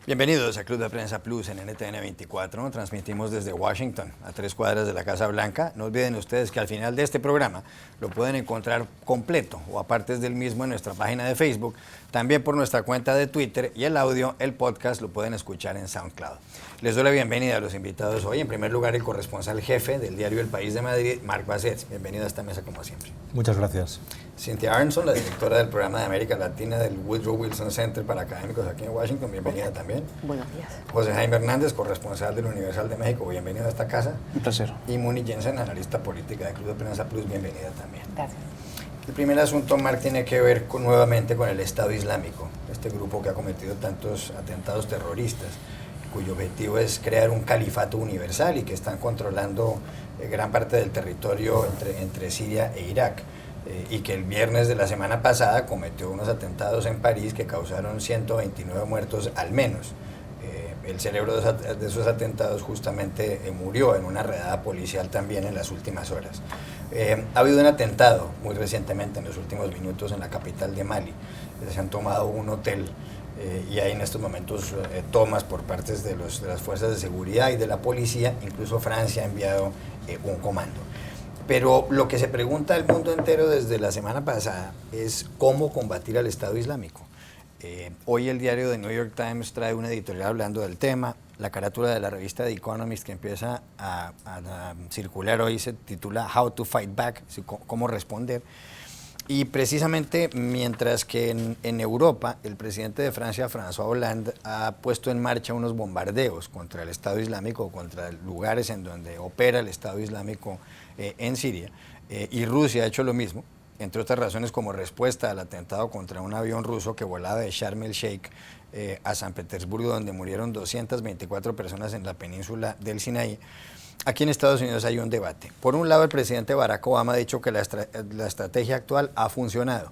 Bienvenidos a Club de Prensa Plus en NTN 24. Transmitimos desde Washington, a 3 cuadras de la Casa Blanca. No olviden ustedes que al final de este programa lo pueden encontrar completo o a partes del mismo en nuestra página de Facebook, también por nuestra cuenta de Twitter, y el audio, el podcast, lo pueden escuchar en SoundCloud. Les doy la bienvenida a los invitados hoy. En primer lugar, el corresponsal jefe del diario El País de Madrid, Marc Bassets. Bienvenido a esta mesa como siempre. Muchas gracias. Cynthia Arnson, la directora del programa de América Latina del Woodrow Wilson Center para Académicos aquí en Washington. Bienvenida también. Buenos días. José Jaime Hernández, corresponsal del Universal de México. Bienvenido a esta casa. Un placer. Y Muni Jensen, analista política de Club de Prensa Plus. Bienvenida también. Gracias. El primer asunto, Marc, tiene que ver nuevamente con el Estado Islámico, este grupo que ha cometido tantos atentados terroristas, cuyo objetivo es crear un califato universal y que están controlando gran parte del territorio entre Siria e Irak. Y que el viernes de la semana pasada cometió unos atentados en París que causaron 129 muertos al menos. El cerebro de esos atentados justamente murió en una redada policial también en las últimas horas. Ha habido un atentado muy recientemente, en los últimos minutos, en la capital de Mali. Se han tomado un hotel y hay en estos momentos tomas por partes de las fuerzas de seguridad y de la policía. Incluso Francia ha enviado un comando. Pero lo que se pregunta el mundo entero desde la semana pasada es cómo combatir al Estado Islámico. Hoy el diario The New York Times trae una editorial hablando del tema. La carátula de la revista The Economist que empieza a circular hoy se titula How to Fight Back, cómo responder. Y precisamente mientras que en Europa el presidente de Francia, François Hollande, ha puesto en marcha unos bombardeos contra el Estado Islámico, contra lugares en donde opera el Estado Islámico en Siria, y Rusia ha hecho lo mismo, entre otras razones como respuesta al atentado contra un avión ruso que volaba de Sharm el Sheikh a San Petersburgo, donde murieron 224 personas en la península del Sinaí. Aquí en Estados Unidos hay un debate. Por un lado, el presidente Barack Obama ha dicho que la estrategia actual ha funcionado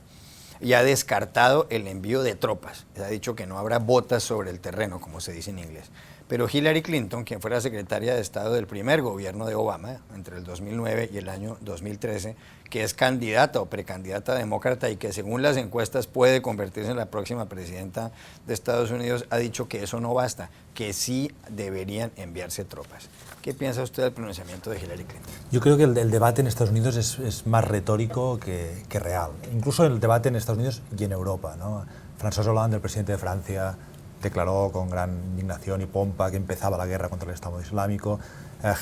y ha descartado el envío de tropas. Ha dicho que no habrá botas sobre el terreno, como se dice en inglés. Pero Hillary Clinton, quien fuera secretaria de Estado del primer gobierno de Obama, entre el 2009 y el año 2013, que es candidata o precandidata demócrata y que según las encuestas puede convertirse en la próxima presidenta de Estados Unidos, ha dicho que eso no basta, que sí deberían enviarse tropas. ¿Qué piensa usted del pronunciamiento de Hillary Clinton? Yo creo que el debate en Estados Unidos es más retórico que real. Incluso el debate en Estados Unidos y en Europa, ¿no? François Hollande, el presidente de Francia, declaró con gran indignación y pompa que empezaba la guerra contra el Estado Islámico.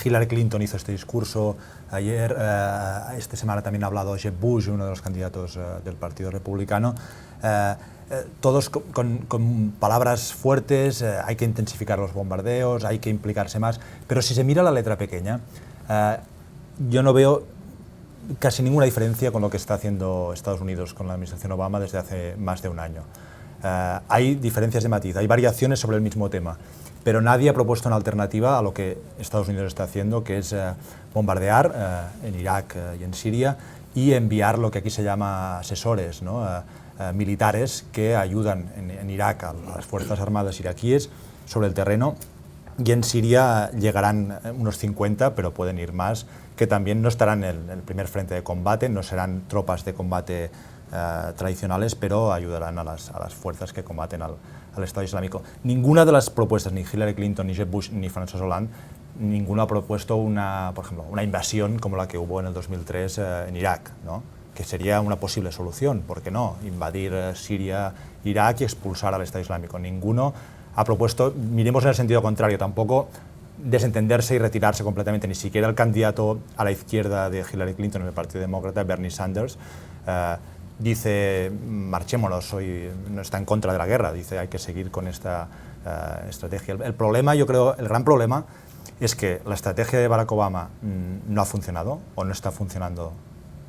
Hillary Clinton hizo este discurso. Ayer, esta semana también ha hablado Jeb Bush, uno de los candidatos del Partido Republicano. Todos con palabras fuertes, hay que intensificar los bombardeos, hay que implicarse más, pero si se mira la letra pequeña, yo no veo casi ninguna diferencia con lo que está haciendo Estados Unidos con la administración Obama desde hace más de un año. Hay diferencias de matiz, hay variaciones sobre el mismo tema, pero nadie ha propuesto una alternativa a lo que Estados Unidos está haciendo, que es bombardear en Irak y en Siria y enviar lo que aquí se llama asesores, ¿no? Militares que ayudan en Irak a las Fuerzas Armadas iraquíes sobre el terreno, y en Siria llegarán unos 50, pero pueden ir más, que también no estarán en el primer frente de combate, no serán tropas de combate tradicionales, pero ayudarán a las fuerzas que combaten al Estado Islámico. Ninguna de las propuestas, ni Hillary Clinton, ni Jeb Bush, ni François Hollande, ninguno ha propuesto por ejemplo, una invasión como la que hubo en el 2003 en Irak, ¿no? Que sería una posible solución. ¿Por qué no? Invadir Siria, Irak y expulsar al Estado Islámico. Ninguno ha propuesto, miremos en el sentido contrario, tampoco desentenderse y retirarse completamente, ni siquiera el candidato a la izquierda de Hillary Clinton en el Partido Demócrata, Bernie Sanders, dice, marchémonos, hoy no está en contra de la guerra, dice, hay que seguir con esta estrategia. El problema, yo creo, el gran problema es que la estrategia de Barack Obama no ha funcionado o no está funcionando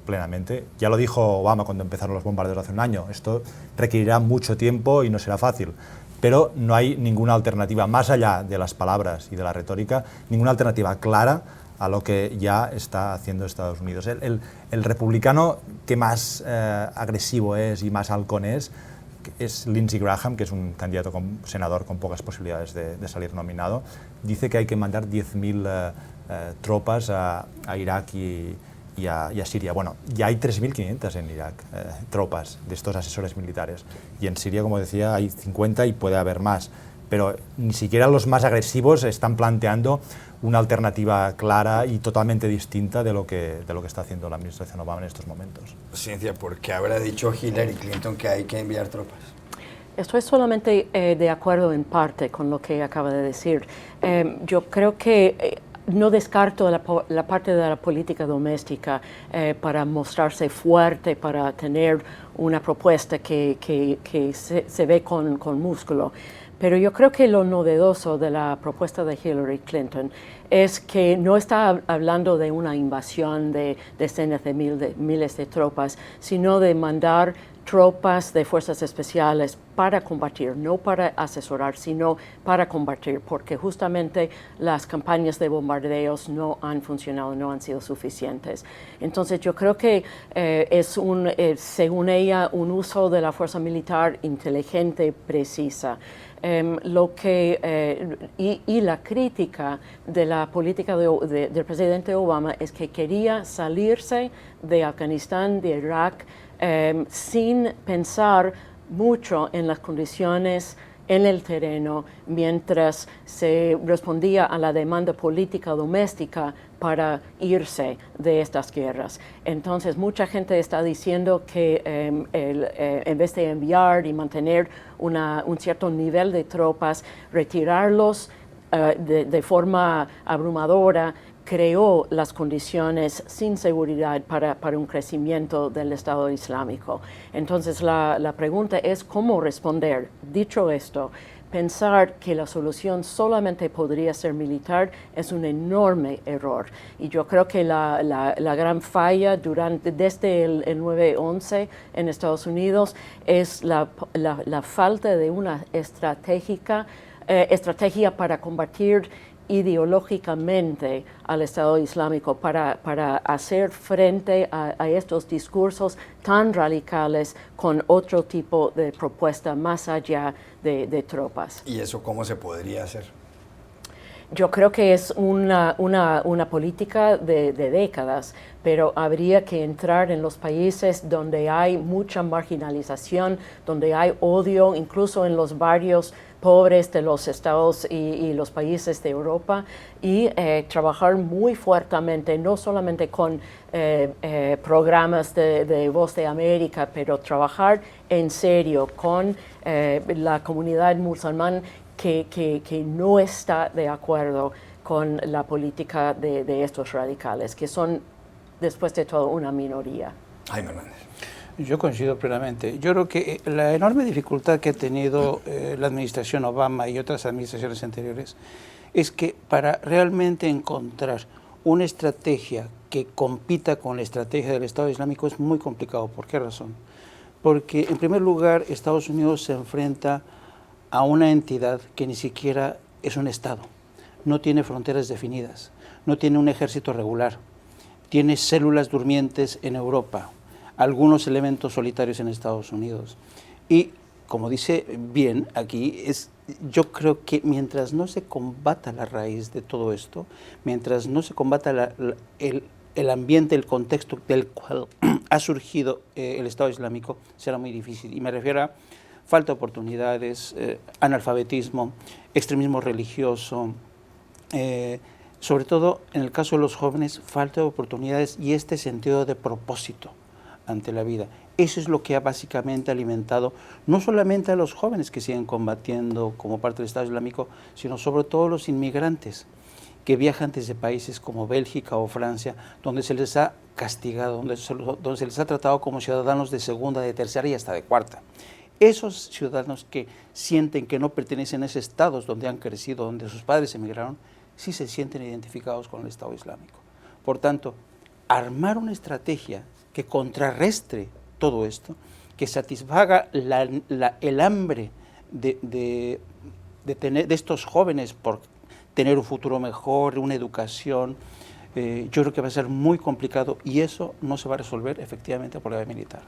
plenamente. Ya lo dijo Obama cuando empezaron los bombardeos hace un año, esto requerirá mucho tiempo y no será fácil, pero no hay ninguna alternativa, más allá de las palabras y de la retórica, ninguna alternativa clara a lo que ya está haciendo Estados Unidos. El republicano que más agresivo es y más halcón es Lindsey Graham, que es un candidato senador con pocas posibilidades de salir nominado. Dice que hay que mandar 10.000 tropas a Irak y y a Siria. Bueno, ya hay 3.500 en Irak, tropas de estos asesores militares, y en Siria, como decía, hay 50 y puede haber más, pero ni siquiera los más agresivos están planteando una alternativa clara y totalmente distinta de lo que está haciendo la administración Obama en estos momentos. Ciencia, ¿por qué habrá dicho Hillary Clinton que hay que enviar tropas? Estoy solamente de acuerdo en parte con lo que acaba de decir. Yo creo que no descarto la parte de la política doméstica para mostrarse fuerte, para tener una propuesta que se ve con músculo. Pero yo creo que lo novedoso de la propuesta de Hillary Clinton es que no está hablando de una invasión de decenas de miles de tropas, sino de mandar tropas de fuerzas especiales para combatir, no para asesorar, sino para combatir, porque justamente las campañas de bombardeos no han funcionado, no han sido suficientes. Entonces yo creo que es según ella, un uso de la fuerza militar inteligente, precisa. Y la crítica de la política del presidente Obama es que quería salirse de Afganistán, de Irak, sin pensar mucho en las condiciones en el terreno mientras se respondía a la demanda política doméstica para irse de estas guerras. Entonces mucha gente está diciendo que en vez de enviar y mantener un cierto nivel de tropas, retirarlos de forma abrumadora, creó las condiciones sin seguridad para un crecimiento del Estado Islámico. Entonces la pregunta es cómo responder. Dicho esto, pensar que la solución solamente podría ser militar es un enorme error. Y yo creo que la gran falla desde el 9/11 en Estados Unidos es la falta de una estrategia para combatir ideológicamente al Estado Islámico, para hacer frente a estos discursos tan radicales con otro tipo de propuesta más allá de tropas. ¿Y eso cómo se podría hacer? Yo creo que es una política de décadas, pero habría que entrar en los países donde hay mucha marginalización, donde hay odio, incluso en los barrios pobres de los estados y los países de Europa, y trabajar muy fuertemente, no solamente con programas de Voz de América, pero trabajar en serio con la comunidad musulmana que no está de acuerdo con la política de estos radicales, que son, después de todo, una minoría. Jaime Hernández. Yo coincido plenamente. Yo creo que la enorme dificultad que ha tenido la administración Obama y otras administraciones anteriores es que para realmente encontrar una estrategia que compita con la estrategia del Estado Islámico es muy complicado. ¿Por qué razón? Porque, en primer lugar, Estados Unidos se enfrenta a una entidad que ni siquiera es un Estado, no tiene fronteras definidas, no tiene un ejército regular, tiene células durmientes en Europa, algunos elementos solitarios en Estados Unidos. Y, como dice bien aquí, yo creo que mientras no se combata la raíz de todo esto, mientras no se combata el ambiente, el contexto del cual ha surgido el Estado Islámico, será muy difícil. Y me refiero a falta de oportunidades, analfabetismo, extremismo religioso, sobre todo en el caso de los jóvenes, falta de oportunidades y este sentido de propósito ante la vida. Eso es lo que ha básicamente alimentado no solamente a los jóvenes que siguen combatiendo como parte del Estado Islámico, sino sobre todo los inmigrantes que viajan desde países como Bélgica o Francia, donde se les ha castigado, donde se les ha tratado como ciudadanos de segunda, de tercera y hasta de cuarta. Esos ciudadanos que sienten que no pertenecen a esos estados donde han crecido, donde sus padres emigraron, sí se sienten identificados con el Estado Islámico. Por tanto, armar una estrategia que contrarrestre todo esto, que satisfaga el hambre de estos jóvenes por tener un futuro mejor, una educación, yo creo que va a ser muy complicado y eso no se va a resolver efectivamente por la vía militar.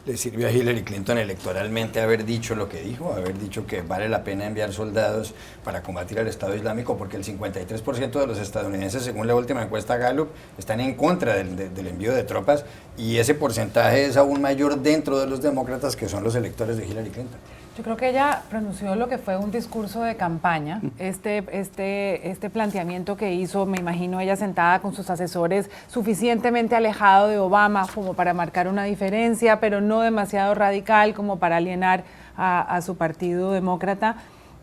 ¿Le sirvió a Hillary Clinton electoralmente haber dicho lo que dijo? Haber dicho que vale la pena enviar soldados para combatir al Estado Islámico, porque el 53% de los estadounidenses, según la última encuesta Gallup, están en contra del envío de tropas, y ese porcentaje es aún mayor dentro de los demócratas, que son los electores de Hillary Clinton. Yo creo que ella pronunció lo que fue un discurso de campaña, este planteamiento que hizo, me imagino ella sentada con sus asesores, suficientemente alejado de Obama como para marcar una diferencia, pero no demasiado radical como para alienar a su partido demócrata.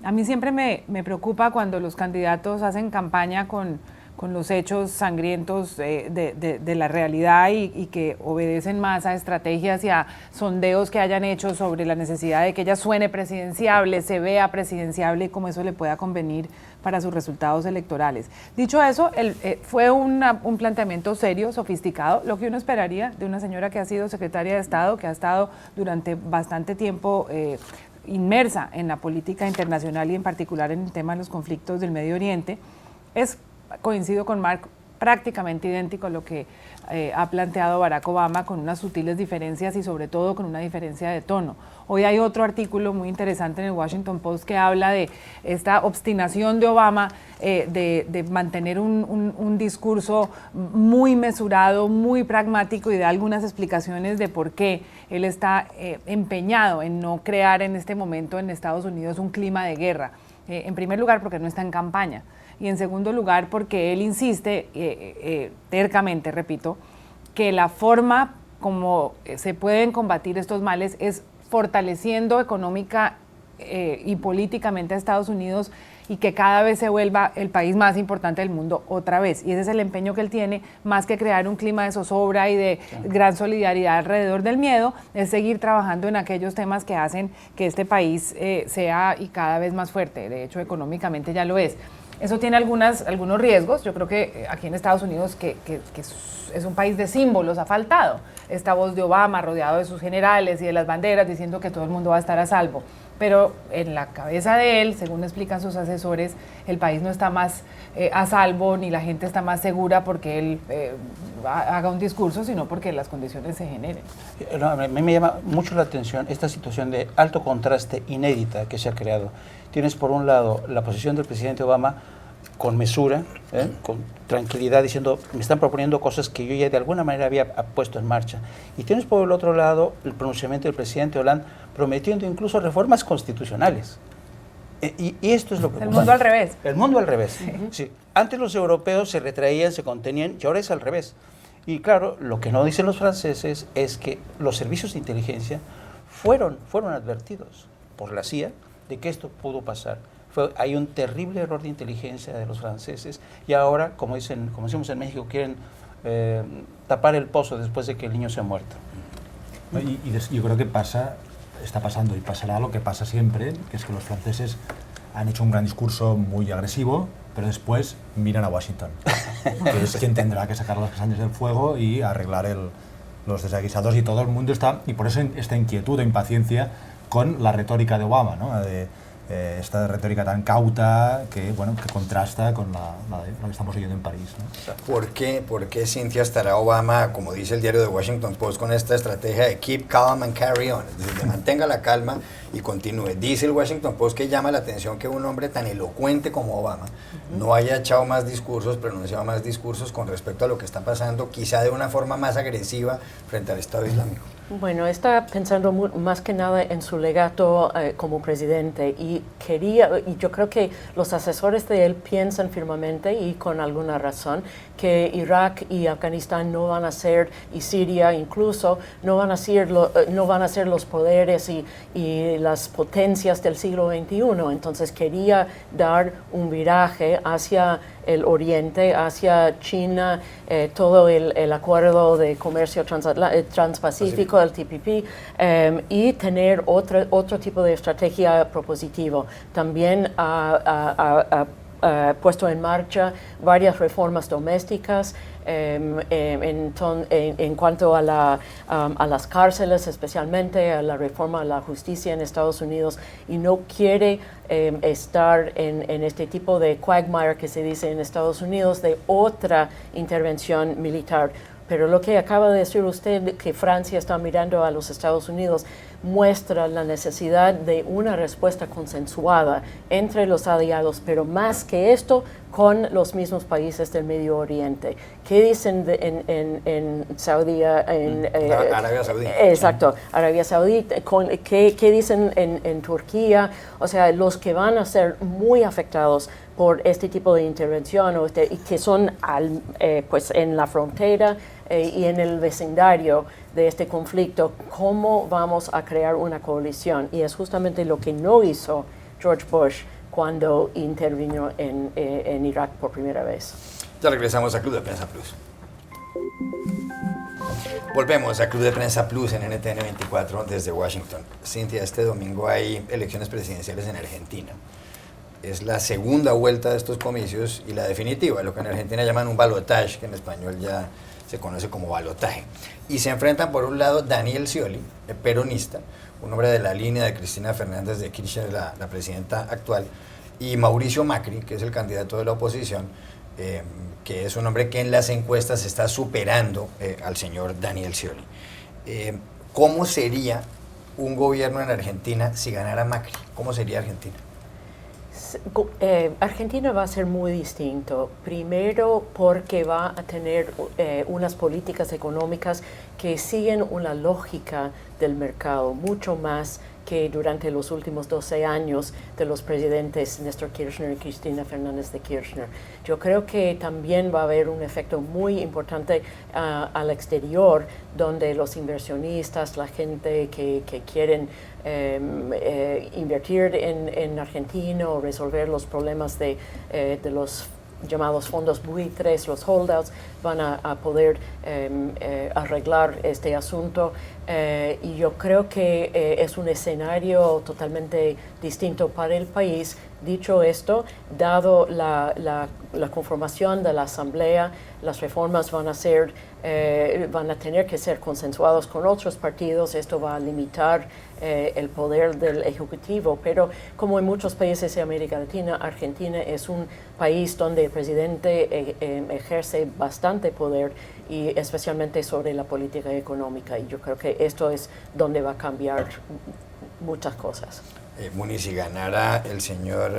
A mí siempre me preocupa cuando los candidatos hacen campaña con los hechos sangrientos de la realidad y que obedecen más a estrategias y a sondeos que hayan hecho sobre la necesidad de que ella suene presidenciable, se vea presidenciable y cómo eso le pueda convenir para sus resultados electorales. Dicho eso, fue un planteamiento serio, sofisticado, lo que uno esperaría de una señora que ha sido secretaria de Estado, que ha estado durante bastante tiempo inmersa en la política internacional y en particular en el tema de los conflictos del Medio Oriente. Coincido con Mark, prácticamente idéntico a lo que ha planteado Barack Obama, con unas sutiles diferencias y sobre todo con una diferencia de tono. Hoy hay otro artículo muy interesante en el Washington Post que habla de esta obstinación de Obama de mantener un discurso muy mesurado, muy pragmático, y da algunas explicaciones de por qué él está empeñado en no crear en este momento en Estados Unidos un clima de guerra. En primer lugar, porque no está en campaña. Y en segundo lugar, porque él insiste, tercamente, repito, que la forma como se pueden combatir estos males es fortaleciendo económica y políticamente a Estados Unidos, y que cada vez se vuelva el país más importante del mundo otra vez. Y ese es el empeño que él tiene, más que crear un clima de zozobra y de gran solidaridad alrededor del miedo, es seguir trabajando en aquellos temas que hacen que este país sea y cada vez más fuerte. De hecho, económicamente ya lo es. Eso tiene algunos riesgos. Yo creo que aquí en Estados Unidos, que es un país de símbolos, ha faltado esta voz de Obama rodeado de sus generales y de las banderas diciendo que todo el mundo va a estar a salvo. Pero en la cabeza de él, según explican sus asesores, el país no está más a salvo ni la gente está más segura porque él haga un discurso, sino porque las condiciones se generen. A mí me llama mucho la atención esta situación de alto contraste inédita que se ha creado. Tienes por un lado la posición del presidente Obama con mesura, con tranquilidad, diciendo, me están proponiendo cosas que yo ya de alguna manera había puesto en marcha. Y tienes por el otro lado el pronunciamiento del presidente Hollande prometiendo incluso reformas constitucionales. Y esto es lo que... El mundo al revés. El mundo al revés. Sí. Antes los europeos se retraían, se contenían, y ahora es al revés. Y claro, lo que no dicen los franceses es que los servicios de inteligencia fueron advertidos por la CIA de que esto pudo pasar. Hay un terrible error de inteligencia de los franceses y ahora, como decimos en México, quieren tapar el pozo después de que el niño se ha muerto. Yo creo que está pasando y pasará lo que pasa siempre, que es que los franceses han hecho un gran discurso muy agresivo, pero después miran a Washington, que es quien tendrá que sacar las castañas del fuego y arreglar los desaguisados, y todo el mundo está, y por eso esta inquietud o impaciencia con la retórica de Obama, ¿no? Esta retórica tan cauta que contrasta con lo que estamos oyendo en París, ¿no? ¿Por qué, Cintia, estará Obama, como dice el diario The Washington Post, con esta estrategia de keep calm and carry on, es decir, de mantenga la calma y continúe? Dice el Washington Post que llama la atención que un hombre tan elocuente como Obama no haya echado más discursos, pronunciado más discursos con respecto a lo que está pasando, quizá de una forma más agresiva frente al Estado Islámico. Bueno, está pensando más que nada en su legato como presidente, y yo creo que los asesores de él piensan firmemente y con alguna razón que Irak y Afganistán no van a ser, y Siria incluso, no van a ser los poderes y las potencias del siglo XXI. Entonces quería dar un viraje hacia el Oriente, hacia China, todo el acuerdo de comercio transpacífico, el TPP, y tener otro tipo de estrategia propositivo. También puesto en marcha varias reformas domésticas en cuanto a las cárceles, especialmente a la reforma de la justicia en Estados Unidos, y no quiere estar en este tipo de quagmire que se dice en Estados Unidos de otra intervención militar. Pero lo que acaba de decir usted, que Francia está mirando a los Estados Unidos, muestra la necesidad de una respuesta consensuada entre los aliados, pero más que esto, con los mismos países del Medio Oriente. ¿Qué dicen en Saudí? Arabia Saudí. Exacto, Arabia Saudí. ¿Qué dicen en Turquía? O sea, los que van a ser muy afectados por este tipo de intervención, y que son pues en la frontera y en el vecindario de este conflicto, ¿cómo vamos a crear una coalición? Y es justamente lo que no hizo George Bush cuando intervino en Irak por primera vez. Ya regresamos a Club de Prensa Plus. Volvemos a Club de Prensa Plus en NTN 24 desde Washington. Cintia, este domingo hay elecciones presidenciales en Argentina. Es la segunda vuelta de estos comicios y la definitiva, lo que en Argentina llaman un balotaje, que en español ya se conoce como balotaje. Y se enfrentan por un lado Daniel Scioli, peronista, un hombre de la línea de Cristina Fernández de Kirchner, la presidenta actual, y Mauricio Macri, que es el candidato de la oposición, que es un hombre que en las encuestas está superando al señor Daniel Scioli. ¿Cómo sería un gobierno en Argentina si ganara Macri? ¿Cómo sería Argentina? Argentina va a ser muy distinto. Primero porque va a tener unas políticas económicas que siguen una lógica del mercado, mucho más que durante los últimos 12 años de los presidentes Néstor Kirchner y Cristina Fernández de Kirchner. Yo creo que también va a haber un efecto muy importante al exterior, donde los inversionistas, la gente que quieren invertir en Argentina o resolver los problemas de los llamados fondos buitres, los holdouts, van a poder arreglar este asunto. Y yo creo que es un escenario totalmente distinto para el país. Dicho esto, dado la conformación de la Asamblea, las reformas van a tener que ser consensuados con otros partidos. Esto va a limitar el poder del Ejecutivo, pero como en muchos países de América Latina, Argentina es un país donde el presidente ejerce bastante poder, y especialmente sobre la política económica, y yo creo que esto es donde va a cambiar muchas cosas. Muni, si ganara el señor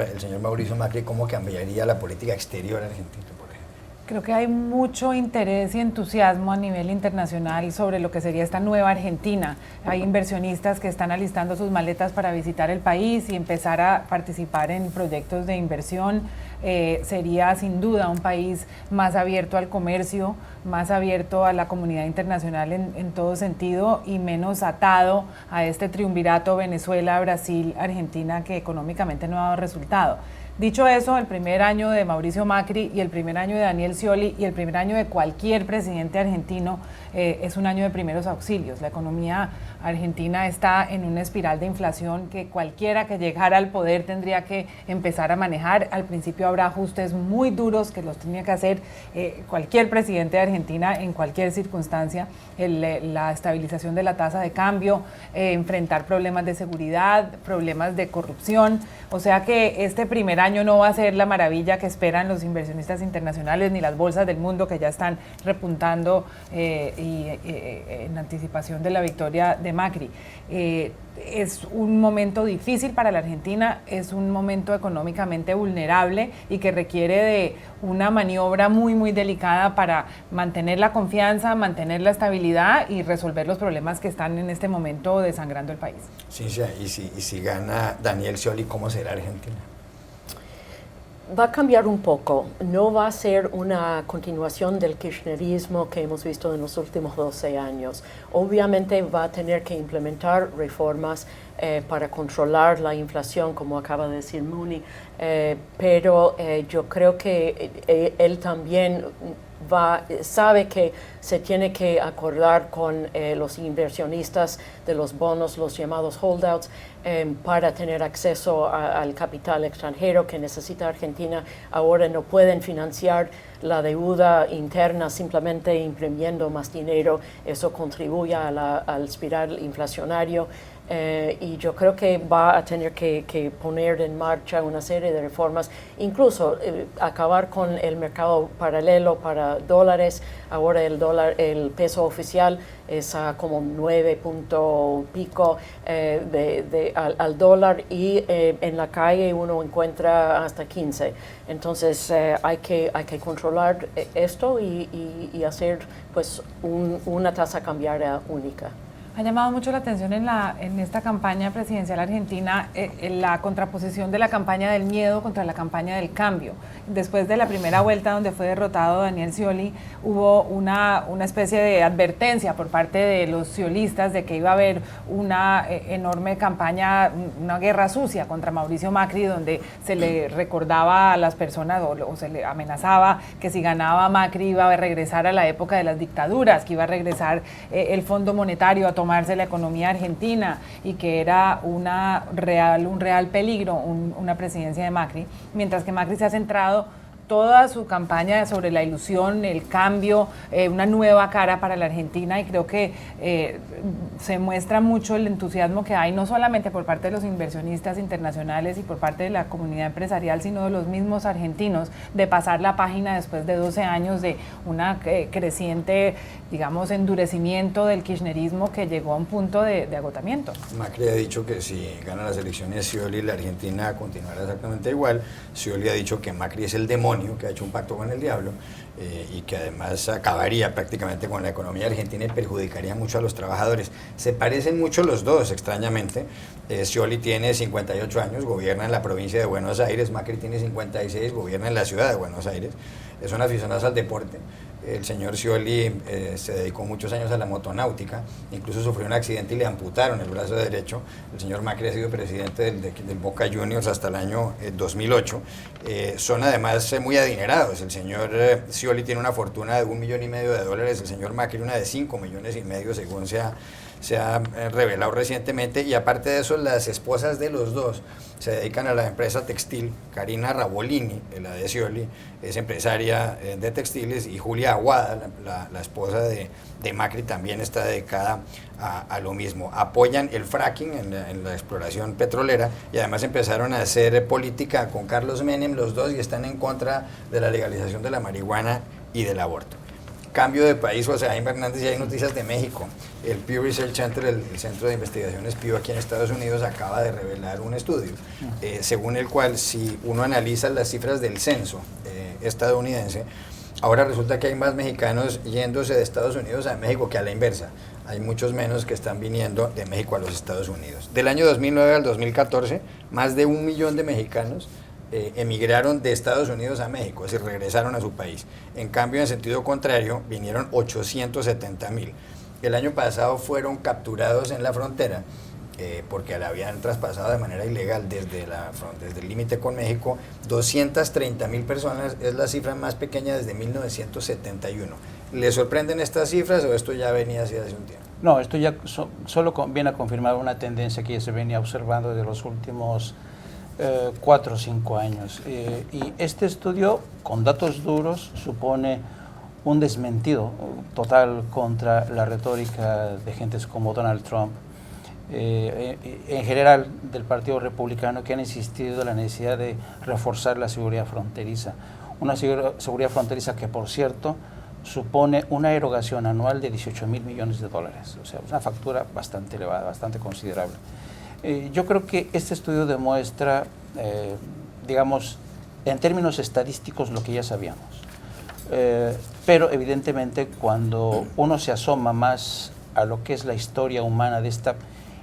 Mauricio Macri, ¿cómo cambiaría la política exterior argentina, por ejemplo? Creo que hay mucho interés y entusiasmo a nivel internacional sobre lo que sería esta nueva Argentina. Hay inversionistas que están alistando sus maletas para visitar el país y empezar a participar en proyectos de inversión. Sería sin duda un país más abierto al comercio, más abierto a la comunidad internacional en todo sentido, y menos atado a este triunvirato Venezuela, Brasil, Argentina, que económicamente no ha dado resultado. Dicho eso, el primer año de Mauricio Macri y el primer año de Daniel Scioli y el primer año de cualquier presidente argentino es un año de primeros auxilios. La economía argentina está en una espiral de inflación que cualquiera que llegara al poder tendría que empezar a manejar. Al principio habrá ajustes muy duros que los tenía que hacer cualquier presidente de Argentina en cualquier circunstancia. La estabilización de la tasa de cambio, enfrentar problemas de seguridad, problemas de corrupción. O sea que este primer año no va a ser la maravilla que esperan los inversionistas internacionales ni las bolsas del mundo, que ya están repuntando en anticipación de la victoria de Macri. Es un momento difícil para la Argentina, es un momento económicamente vulnerable y que requiere de una maniobra muy, muy delicada para mantener la confianza, mantener la estabilidad y resolver los problemas que están en este momento desangrando el país. Sí, y si gana Daniel Scioli, ¿cómo será Argentina? Va a cambiar un poco, no va a ser una continuación del kirchnerismo que hemos visto en los últimos 12 años. Obviamente va a tener que implementar reformas para controlar la inflación, como acaba de decir Muni, pero yo creo que él también sabe que se tiene que acordar con los inversionistas de los bonos, los llamados holdouts, para tener acceso al capital extranjero que necesita Argentina. Ahora no pueden financiar la deuda interna simplemente imprimiendo más dinero. Eso contribuye al espiral inflacionario. Y yo creo que va a tener que poner en marcha una serie de reformas, incluso acabar con el mercado paralelo para dólares. Ahora el peso oficial es a como 9 punto pico al dólar, y en la calle uno encuentra hasta 15. Entonces hay que controlar esto y hacer pues una tasa cambiaria única. Ha llamado mucho la atención en esta campaña presidencial argentina la contraposición de la campaña del miedo contra la campaña del cambio. Después de la primera vuelta donde fue derrotado Daniel Scioli, hubo una especie de advertencia por parte de los sciolistas de que iba a haber una enorme campaña, una guerra sucia contra Mauricio Macri, donde se le recordaba a las personas o se le amenazaba que si ganaba Macri iba a regresar a la época de las dictaduras, que iba a regresar el Fondo Monetario a tomarse la economía argentina, y que era un real peligro una presidencia de Macri, mientras que Macri se ha centrado toda su campaña sobre la ilusión, el cambio, una nueva cara para la Argentina, y creo que se muestra mucho el entusiasmo que hay, no solamente por parte de los inversionistas internacionales y por parte de la comunidad empresarial, sino de los mismos argentinos, de pasar la página después de 12 años de una creciente, digamos, endurecimiento del kirchnerismo que llegó a un punto de agotamiento. Macri ha dicho que si gana las elecciones Scioli, la Argentina continuará exactamente igual. Scioli ha dicho que Macri es el demonio, que ha hecho un pacto con el diablo, y que además acabaría prácticamente con la economía argentina y perjudicaría mucho a los trabajadores. Se parecen mucho los dos, extrañamente. Scioli tiene 58 años, gobierna en la provincia de Buenos Aires. Macri tiene 56, gobierna en la ciudad de Buenos Aires. Son aficionados al deporte. El señor Scioli se dedicó muchos años a la motonáutica, incluso sufrió un accidente y le amputaron el brazo derecho. El señor Macri ha sido presidente del Boca Juniors hasta el año 2008. Son además muy adinerados. El señor Scioli tiene una fortuna de $1,5 millones, el señor Macri una de $5,5 millones, según se ha revelado recientemente. Y aparte de eso, las esposas de los dos se dedican a la empresa textil. Karina Rabolini, la de Scioli, es empresaria de textiles, y Julia Aguada, la esposa de Macri, también está dedicada a lo mismo. Apoyan el fracking en la exploración petrolera, y además empezaron a hacer política con Carlos Menem los dos, y están en contra de la legalización de la marihuana y del aborto. Cambio de país, José Jaime Hernández, y hay noticias de México. El Pew Research Center, el Centro de Investigaciones Pew aquí en Estados Unidos, acaba de revelar un estudio según el cual, si uno analiza las cifras del censo estadounidense, ahora resulta que hay más mexicanos yéndose de Estados Unidos a México que a la inversa. Hay muchos menos que están viniendo de México a los Estados Unidos. Del año 2009 al 2014, más de 1 millón de mexicanos emigraron de Estados Unidos a México, es decir, regresaron a su país. En cambio, en sentido contrario, vinieron 870,000. El año pasado fueron capturados en la frontera porque la habían traspasado de manera ilegal desde el límite con México. 230,000 personas, es la cifra más pequeña desde 1971. ¿Le sorprenden estas cifras o esto ya venía así hace un tiempo? No, esto ya solo viene a confirmar una tendencia que ya se venía observando desde los últimos 4 o 5 años. Y este estudio, con datos duros, supone un desmentido total contra la retórica de gentes como Donald Trump, en general del Partido Republicano, que han insistido en la necesidad de reforzar la seguridad fronteriza. Una seguridad fronteriza que, por cierto, supone una erogación anual de $18,000 millones. O sea, una factura bastante elevada, bastante considerable. Yo creo que este estudio demuestra, digamos, en términos estadísticos lo que ya sabíamos. Pero evidentemente cuando uno se asoma más a lo que es la historia humana de esta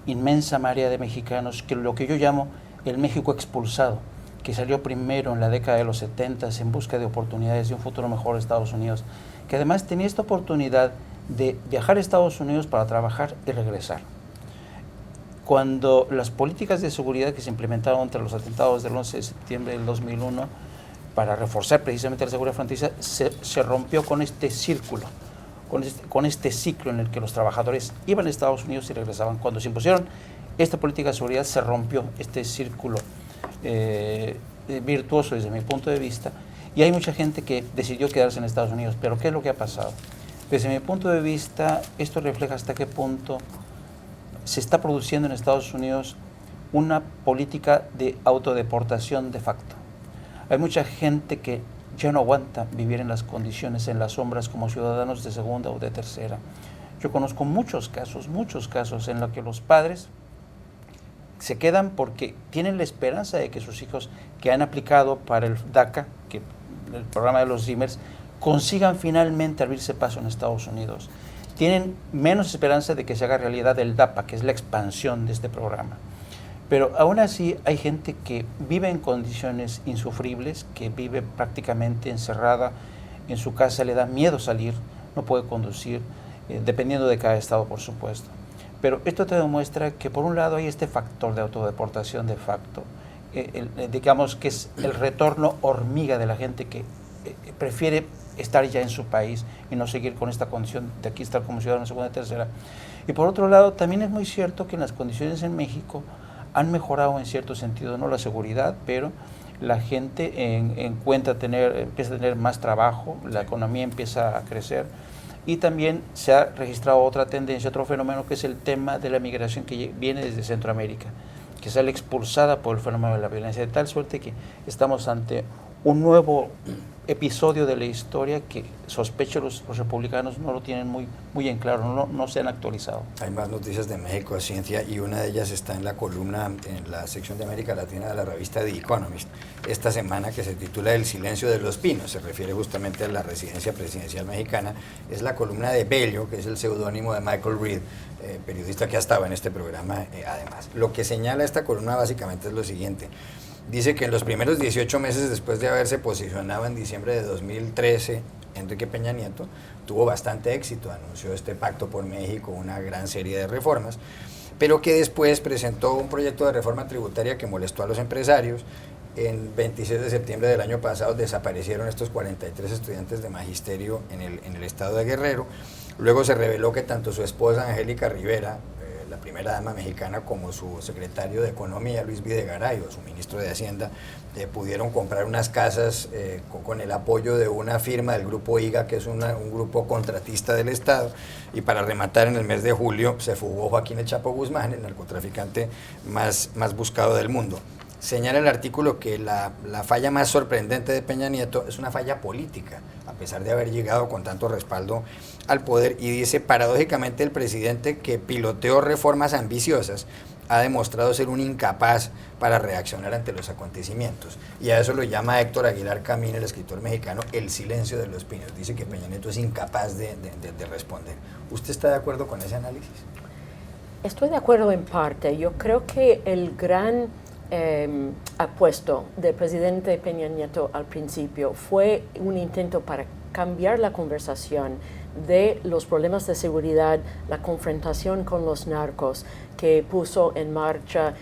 inmensa marea de mexicanos, que lo que yo llamo el México expulsado, que salió primero en la década de los 70 en busca de oportunidades de un futuro mejor de Estados Unidos, que además tenía esta oportunidad de viajar a Estados Unidos para trabajar y regresar. Cuando las políticas de seguridad que se implementaron entre los atentados del 11 de septiembre del 2001 para reforzar precisamente la seguridad fronteriza, se rompió con este círculo, con este ciclo en el que los trabajadores iban a Estados Unidos y regresaban. Cuando se impusieron esta política de seguridad, se rompió este círculo virtuoso desde mi punto de vista, y hay mucha gente que decidió quedarse en Estados Unidos. Pero ¿qué es lo que ha pasado? Desde mi punto de vista, esto refleja hasta qué punto se está produciendo en Estados Unidos una política de autodeportación de facto. Hay mucha gente que ya no aguanta vivir en las condiciones, en las sombras, como ciudadanos de segunda o de tercera. Yo conozco muchos casos en los que los padres se quedan porque tienen la esperanza de que sus hijos que han aplicado para el DACA, que el programa de los Dreamers, consigan finalmente abrirse paso en Estados Unidos. Tienen menos esperanza de que se haga realidad el DAPA, que es la expansión de este programa. Pero aún así hay gente que vive en condiciones insufribles, que vive prácticamente encerrada en su casa, le da miedo salir, no puede conducir, dependiendo de cada estado, por supuesto. Pero esto te demuestra que por un lado hay este factor de autodeportación de facto, digamos que es el retorno hormiga de la gente que prefiere estar ya en su país y no seguir con esta condición de aquí estar como ciudadano segunda y tercera. Y por otro lado, también es muy cierto que en las condiciones en México han mejorado en cierto sentido, no la seguridad, pero la gente empieza a tener más trabajo, la economía empieza a crecer, y también se ha registrado otra tendencia, otro fenómeno, que es el tema de la migración que viene desde Centroamérica, que sale expulsada por el fenómeno de la violencia, de tal suerte que estamos ante un nuevo episodio de la historia que sospecho los republicanos no lo tienen muy en claro, no se han actualizado. Hay más noticias de México a ciencia, y una de ellas está en la columna, en la sección de América Latina de la revista The Economist, esta semana, que se titula El silencio de los pinos, se refiere justamente a la residencia presidencial mexicana. Es la columna de Bello, que es el seudónimo de Michael Reed, periodista que ha estado en este programa además. Lo que señala esta columna básicamente es lo siguiente. Dice que en los primeros 18 meses después de haberse posicionado en diciembre de 2013, Enrique Peña Nieto tuvo bastante éxito, anunció este pacto por México, una gran serie de reformas, pero que después presentó un proyecto de reforma tributaria que molestó a los empresarios. En 26 de septiembre del año pasado desaparecieron estos 43 estudiantes de magisterio en el estado de Guerrero. Luego se reveló que tanto su esposa Angélica Rivera, la primera dama mexicana, como su secretario de Economía, Luis Videgaray, o su ministro de Hacienda, pudieron comprar unas casas con el apoyo de una firma del grupo IGA, que es un grupo contratista del Estado. Y para rematar, en el mes de julio se fugó Joaquín El Chapo Guzmán, el narcotraficante más buscado del mundo. Señala el artículo que la falla más sorprendente de Peña Nieto es una falla política, a pesar de haber llegado con tanto respaldo al poder, y dice: paradójicamente, el presidente que piloteó reformas ambiciosas ha demostrado ser un incapaz para reaccionar ante los acontecimientos. Y a eso lo llama Héctor Aguilar Camín, el escritor mexicano, el silencio de los pinos. Dice que Peña Nieto es incapaz de responder. ¿Usted está de acuerdo con ese análisis? Estoy de acuerdo en parte. Yo creo que el gran apuesto del presidente Peña Nieto al principio fue un intento para cambiar la conversación de los problemas de seguridad, la confrontación con los narcos que puso en marcha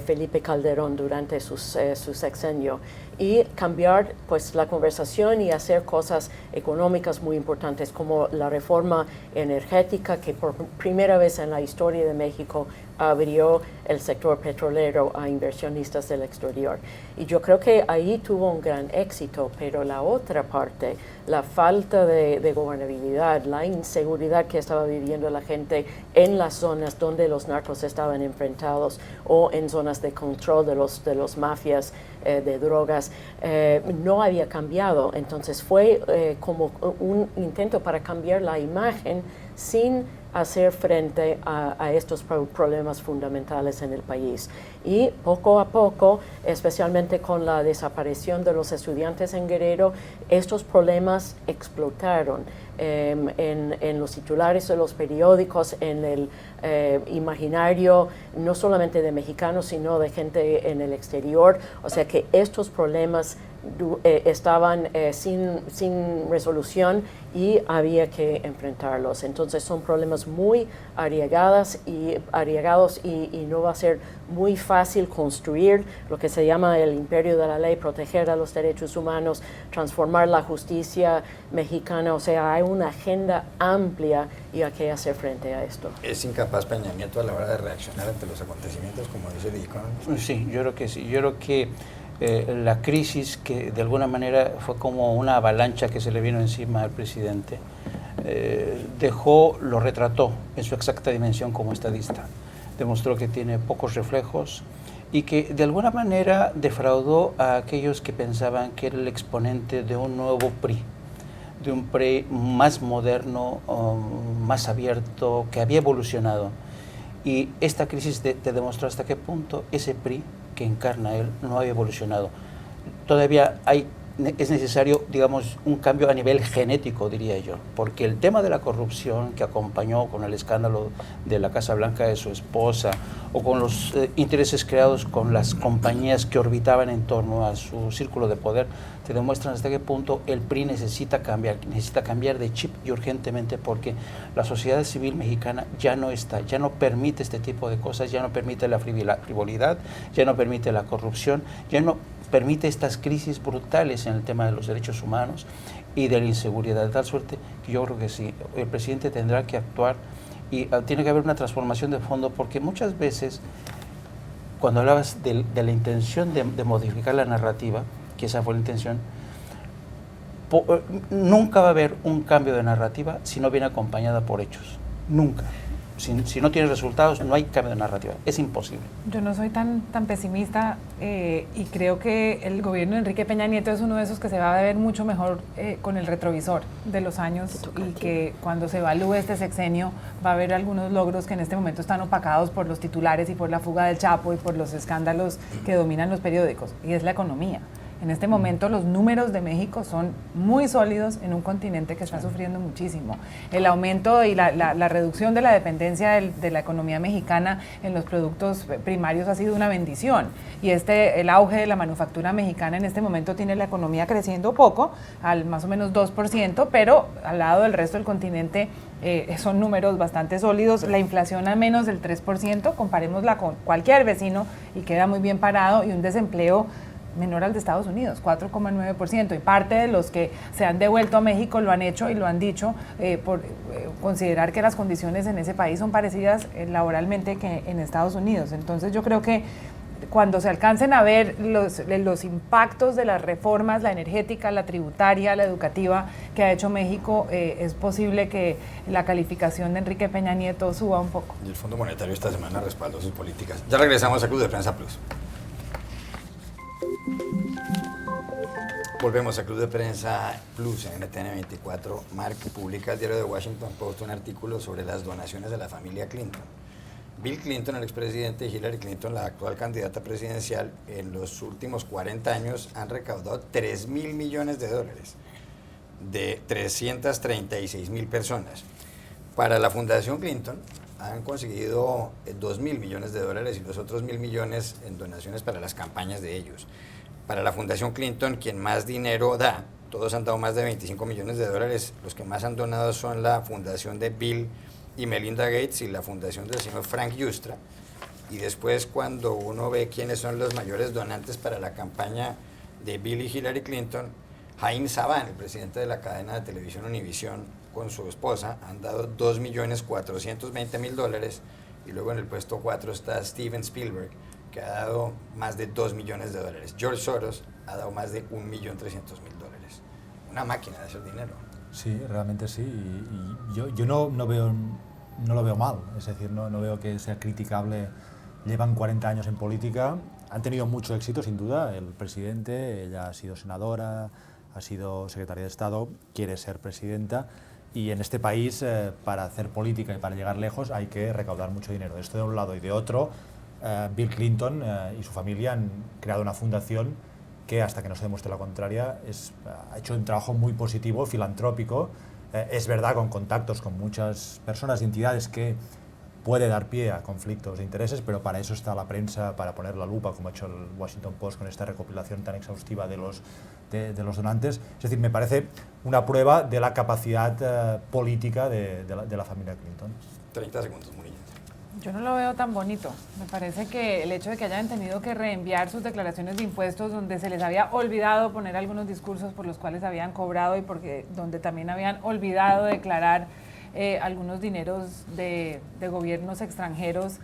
Felipe Calderón durante su sexenio, y cambiar pues la conversación y hacer cosas económicas muy importantes como la reforma energética, que por primera vez en la historia de México abrió el sector petrolero a inversionistas del exterior. Y yo creo que ahí tuvo un gran éxito, pero la otra parte, la falta de gobernabilidad, la inseguridad que estaba viviendo la gente en las zonas donde los narcos estaban enfrentados, o en zonas de control de los mafias de drogas, no había cambiado. Entonces fue como un intento para cambiar la imagen sin hacer frente a estos problemas fundamentales en el país. Y poco a poco, especialmente con la desaparición de los estudiantes en Guerrero, estos problemas explotaron en los titulares de los periódicos, en el imaginario no solamente de mexicanos, sino de gente en el exterior. O sea que estos problemas estaban sin resolución y había que enfrentarlos. Entonces son problemas muy arriesgados y no va a ser muy fácil construir lo que se llama el imperio de la ley, proteger a los derechos humanos, transformar la justicia mexicana. O sea, hay una agenda amplia y hay que hacer frente a esto. ¿Es incapaz Peña Nieto a la hora de reaccionar ante los acontecimientos, como dice The Economist? Sí, yo creo que sí. Yo creo que la crisis, que de alguna manera fue como una avalancha que se le vino encima al presidente, lo retrató en su exacta dimensión como estadista. Demostró que tiene pocos reflejos y que de alguna manera defraudó a aquellos que pensaban que era el exponente de un nuevo PRI, de un PRI más moderno, más abierto, que había evolucionado. Y esta crisis te demostró hasta qué punto ese PRI que encarna él no había evolucionado. Todavía es necesario, digamos, un cambio a nivel genético, diría yo, porque el tema de la corrupción que acompañó con el escándalo de la Casa Blanca de su esposa o con los intereses creados con las compañías que orbitaban en torno a su círculo de poder, te demuestran hasta qué punto el PRI necesita cambiar de chip y urgentemente, porque la sociedad civil mexicana ya no permite este tipo de cosas, ya no permite la frivolidad, ya no permite la corrupción, ya no permite estas crisis brutales en el tema de los derechos humanos y de la inseguridad, de tal suerte que yo creo que sí, el presidente tendrá que actuar y tiene que haber una transformación de fondo, porque muchas veces cuando hablabas de la intención de modificar la narrativa, que esa fue la intención, nunca va a haber un cambio de narrativa si no viene acompañada por hechos, nunca. Si no tiene resultados, no hay cambio de narrativa. Es imposible. Yo no soy tan pesimista y creo que el gobierno de Enrique Peña Nieto es uno de esos que se va a ver mucho mejor con el retrovisor de los años y que cuando se evalúe este sexenio va a haber algunos logros que en este momento están opacados por los titulares y por la fuga del Chapo y por los escándalos que dominan los periódicos, y es la economía. En este momento los números de México son muy sólidos en un continente que está sufriendo muchísimo. El aumento y la reducción de la dependencia de la economía mexicana en los productos primarios ha sido una bendición. Y el auge de la manufactura mexicana en este momento tiene la economía creciendo poco, al más o menos 2%, pero al lado del resto del continente son números bastante sólidos. La inflación a menos del 3%, comparémosla con cualquier vecino y queda muy bien parado, y un desempleo menor al de Estados Unidos, 4,9%, y parte de los que se han devuelto a México lo han hecho y lo han dicho por considerar que las condiciones en ese país son parecidas laboralmente que en Estados Unidos. Entonces yo creo que cuando se alcancen a ver los impactos de las reformas, la energética, la tributaria, la educativa que ha hecho México, es posible que la calificación de Enrique Peña Nieto suba un poco. Y el Fondo Monetario esta semana respaldó sus políticas. Ya regresamos a Club de Prensa Plus. Volvemos a Club de Prensa Plus en NTN 24. Mark publica el diario de Washington Post un artículo sobre las donaciones de la familia Clinton. Bill Clinton, el expresidente, y Hillary Clinton, la actual candidata presidencial, en los últimos 40 años han recaudado $3.000 millones de 336.000 personas. Para la Fundación Clinton han conseguido $2.000 millones y los otros 1.000 millones en donaciones para las campañas de ellos. Para la Fundación Clinton, quien más dinero da, todos han dado más de $25 millones. Los que más han donado son la Fundación de Bill y Melinda Gates y la Fundación del señor Frank Yustra. Y después, cuando uno ve quiénes son los mayores donantes para la campaña de Bill y Hillary Clinton, Haim Saban, el presidente de la cadena de televisión Univision, con su esposa, han dado $2.420.000, y luego en el puesto 4 está Steven Spielberg, que ha dado más de $2 millones. George Soros ha dado más de $1.300.000. Una máquina de hacer dinero. Sí, realmente sí. Y yo no lo veo mal, es decir, no veo que sea criticable. Llevan 40 años en política, han tenido mucho éxito, sin duda. El presidente, ella ha sido senadora, ha sido secretaria de Estado, quiere ser presidenta. Y en este país, para hacer política y para llegar lejos, hay que recaudar mucho dinero. Esto de un lado, y de otro, Bill Clinton y su familia han creado una fundación que, hasta que no se demuestre la contraria, ha hecho un trabajo muy positivo, filantrópico. Es verdad, con contactos con muchas personas y entidades que puede dar pie a conflictos de intereses, pero para eso está la prensa, para poner la lupa, como ha hecho el Washington Post con esta recopilación tan exhaustiva de los donantes. Es decir, me parece una prueba de la capacidad política de la familia Clinton. 30 segundos, Munilla. Yo no lo veo tan bonito. Me parece que el hecho de que hayan tenido que reenviar sus declaraciones de impuestos, donde se les había olvidado poner algunos discursos por los cuales habían cobrado y donde también habían olvidado declarar algunos dineros de gobiernos extranjeros,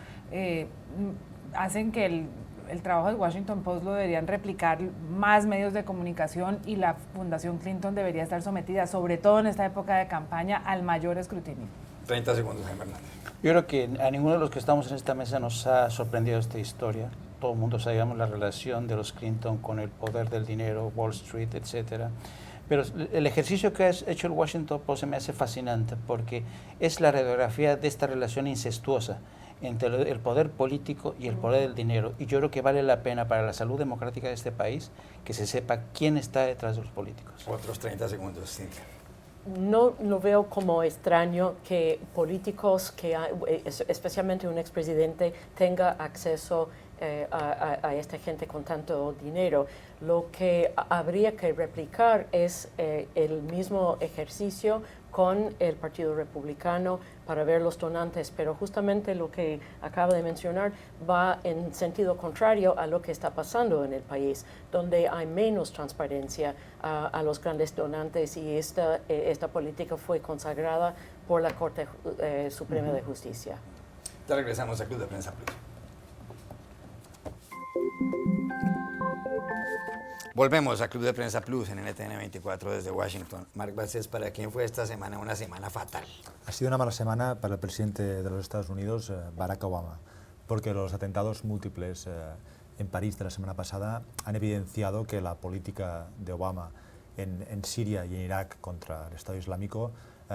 hacen que el trabajo del Washington Post lo deberían replicar más medios de comunicación, y la Fundación Clinton debería estar sometida, sobre todo en esta época de campaña, al mayor escrutinio. 30 segundos, Jaime Hernández. Yo creo que a ninguno de los que estamos en esta mesa nos ha sorprendido esta historia. Todo el mundo sabíamos la relación de los Clinton con el poder del dinero, Wall Street, etcétera. Pero el ejercicio que ha hecho el Washington Post se me hace fascinante, porque es la radiografía de esta relación incestuosa entre el poder político y el poder del dinero. Y yo creo que vale la pena para la salud democrática de este país que se sepa quién está detrás de los políticos. Otros 30 segundos, Cintia. No lo veo como extraño que políticos, especialmente un expresidente, tenga acceso a esta gente con tanto dinero. Lo que habría que replicar es el mismo ejercicio con el Partido Republicano para ver los donantes, pero justamente lo que acaba de mencionar va en sentido contrario a lo que está pasando en el país, donde hay menos transparencia a los grandes donantes, y esta política fue consagrada por la Corte Suprema de Justicia. Ya regresamos a Club de Prensa Plus. Volvemos a Club de Prensa Plus en NTN 24 desde Washington. Marc Balcells, ¿para quién fue esta semana una semana fatal? Ha sido una mala semana para el presidente de los Estados Unidos, Barack Obama, porque los atentados múltiples en París de la semana pasada han evidenciado que la política de Obama en Siria y en Irak contra el Estado Islámico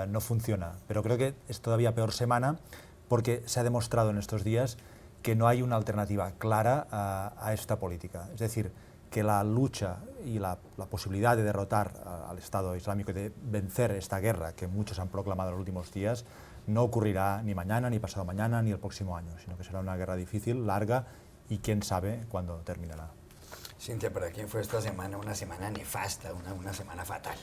no funciona. Pero creo que es todavía peor semana porque se ha demostrado en estos días que no hay una alternativa clara a esta política. Es decir, que la lucha y la posibilidad de derrotar al Estado Islámico y de vencer esta guerra que muchos han proclamado en los últimos días no ocurrirá ni mañana, ni pasado mañana, ni el próximo año, sino que será una guerra difícil, larga, y quién sabe cuándo terminará. Cintia, ¿para quién fue esta semana una semana nefasta, una semana fatal?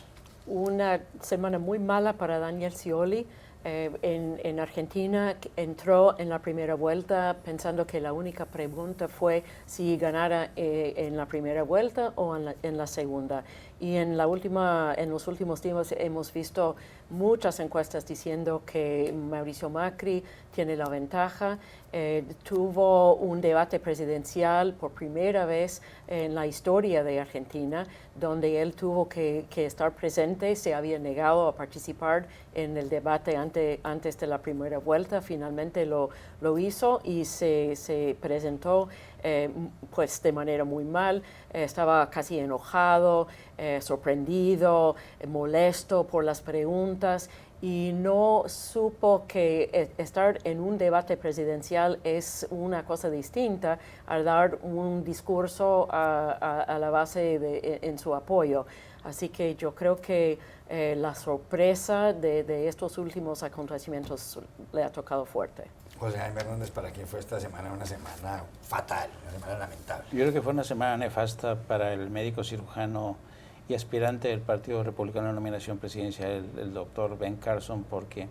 Una semana muy mala para Daniel Scioli. En Argentina entró en la primera vuelta pensando que la única pregunta fue si ganara en la primera vuelta o en la segunda. Y en los últimos días hemos visto muchas encuestas diciendo que Mauricio Macri tiene la ventaja. Tuvo un debate presidencial por primera vez en la historia de Argentina, donde él tuvo que estar presente, se había negado a participar en el debate antes de la primera vuelta. Finalmente lo hizo y se presentó pues de manera muy mal. Estaba casi enojado, sorprendido, molesto por las preguntas, y no supo que estar en un debate presidencial es una cosa distinta al dar un discurso a la base en su apoyo. Así que yo creo que la sorpresa de estos últimos acontecimientos le ha tocado fuerte. José Jaime Hernández, ¿para quién fue esta semana una semana fatal, una semana lamentable? Yo creo que fue una semana nefasta para el médico cirujano y aspirante del Partido Republicano a la nominación presidencial, el doctor Ben Carson, porque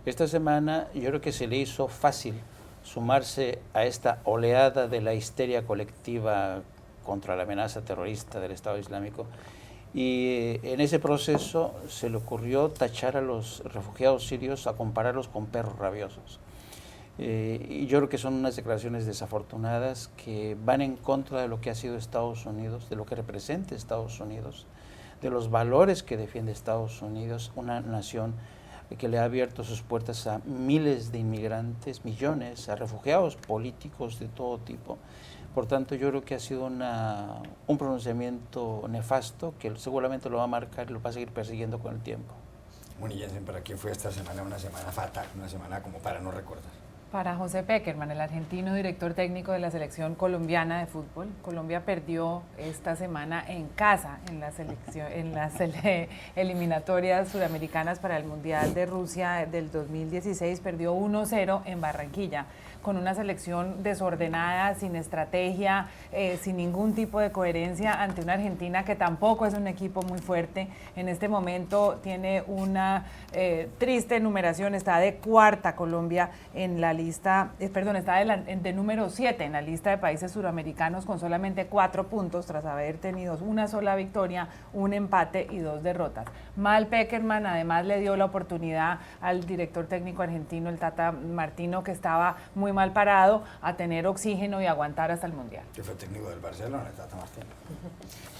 esta semana yo creo que se le hizo fácil sumarse a esta oleada de la histeria colectiva contra la amenaza terrorista del Estado Islámico, y en ese proceso se le ocurrió tachar a los refugiados sirios, a compararlos con perros rabiosos. Y yo creo que son unas declaraciones desafortunadas que van en contra de lo que ha sido Estados Unidos, de lo que representa Estados Unidos, de los valores que defiende Estados Unidos, una nación que le ha abierto sus puertas a miles de inmigrantes, millones, a refugiados políticos de todo tipo. Por tanto, yo creo que ha sido un pronunciamiento nefasto que seguramente lo va a marcar y lo va a seguir persiguiendo con el tiempo. Munilla, ¿para quién fue esta semana una semana fatal, una semana como para no recordar? Para José Pekerman, el argentino director técnico de la selección colombiana de fútbol, Colombia perdió esta semana en casa en las eliminatorias sudamericanas para el Mundial de Rusia del 2016, perdió 1-0 en Barranquilla, con una selección desordenada, sin estrategia, sin ningún tipo de coherencia, ante una Argentina que tampoco es un equipo muy fuerte. En este momento tiene una triste numeración, está de cuarta Colombia en la lista, está de número 7 en la lista de países suramericanos, con solamente 4 puntos tras haber tenido una sola victoria, un empate y 2 derrotas. Mal Pekerman además le dio la oportunidad al director técnico argentino, el Tata Martino, que estaba muy mal parado, a tener oxígeno y aguantar hasta el Mundial. Que fue técnico del Barcelona, el Tata Martino.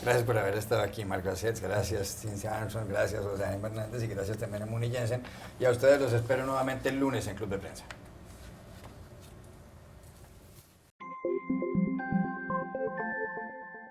Gracias por haber estado aquí, Marc Grasset, gracias Ciencia Armstrong, gracias José Ángel Hernández y gracias también a Muni Jensen. Y a ustedes los espero nuevamente el lunes en Club de Prensa.